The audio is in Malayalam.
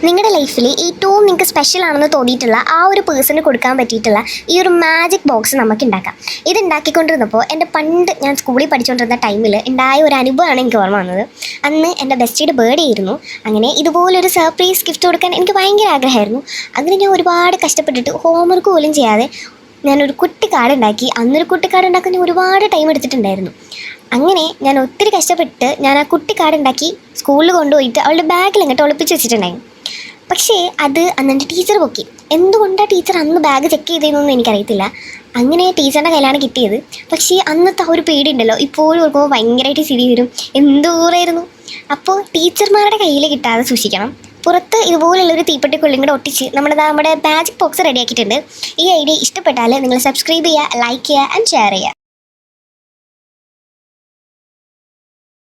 നിങ്ങളുടെ ലൈഫിൽ ഏറ്റവും നിങ്ങൾക്ക് സ്പെഷ്യൽ ആണെന്ന് തോന്നിയിട്ടുള്ള ആ ഒരു പേഴ്സണ് കൊടുക്കാൻ പറ്റിയിട്ടുള്ള ഈ ഒരു മാജിക് ബോക്സ് നമുക്ക് ഉണ്ടാക്കാം. ഇത് ഉണ്ടാക്കിക്കൊണ്ടിരുന്നപ്പോൾ എൻ്റെ പണ്ട് ഞാൻ സ്കൂളിൽ പഠിച്ചുകൊണ്ടിരുന്ന ടൈമിൽ ഉണ്ടായ ഒരു അനുഭവമാണ് എനിക്ക് ഓർമ്മ വന്നത്. അന്ന് എൻ്റെ ബെസ്റ്റിയുടെ ബർത്ത്ഡേ ആയിരുന്നു. അങ്ങനെ ഇതുപോലൊരു സർപ്രൈസ് ഗിഫ്റ്റ് കൊടുക്കാൻ എനിക്ക് ഭയങ്കര ആഗ്രഹമായിരുന്നു. അങ്ങനെ ഞാൻ ഒരുപാട് കഷ്ടപ്പെട്ടിട്ട് ഹോംവർക്ക് പോലും ചെയ്യാതെ ഞാനൊരു കുട്ടി കാർഡ് ഉണ്ടാക്കി. അന്നൊരു കുട്ടി കാർഡ് ഉണ്ടാക്കാൻ ഒരുപാട് ടൈം എടുത്തിട്ടുണ്ടായിരുന്നു. അങ്ങനെ ഞാൻ ഒത്തിരി കഷ്ടപ്പെട്ട് ഞാൻ ആ കുട്ടി കാർഡ് ഉണ്ടാക്കി സ്കൂളിൽ കൊണ്ടുപോയിട്ട് അവളുടെ ബാഗിൽ അങ്ങോട്ട് ഒളിപ്പിച്ച് വെച്ചിട്ടുണ്ടായിരുന്നു. പക്ഷേ അത് അന്ന് എൻ്റെ ടീച്ചർ പൊക്കി. എന്തുകൊണ്ടാണ് ടീച്ചർ അന്ന് ബാഗ് ചെക്ക് ചെയ്തതെന്നൊന്നും എനിക്കറിയത്തില്ല. അങ്ങനെ ടീച്ചറിൻ്റെ കയ്യിലാണ് കിട്ടിയത്. പക്ഷേ അന്നത്തെ ആ ഒരു പേടി ഉണ്ടല്ലോ, ഇപ്പോഴും ഓർക്കുമ്പോൾ ഭയങ്കരമായിട്ട് ചിരി വരും. എന്തോറായിരുന്നു. അപ്പോൾ ടീച്ചർമാരുടെ കയ്യിൽ കിട്ടാതെ സൂക്ഷിക്കണം. പുറത്ത് ഇതുപോലുള്ളൊരു തീപ്പെട്ടിക്കുള്ളിയും കൂടെ ഒട്ടിച്ച് നമ്മുടെ മാജിക് ബോക്സ് റെഡിയാക്കിയിട്ടുണ്ട്. ഈ ഐഡിയ ഇഷ്ടപ്പെട്ടാൽ നിങ്ങൾ സബ്സ്ക്രൈബ് ചെയ്യുക, ലൈക്ക് ചെയ്യുക ആൻഡ് ഷെയർ ചെയ്യുക.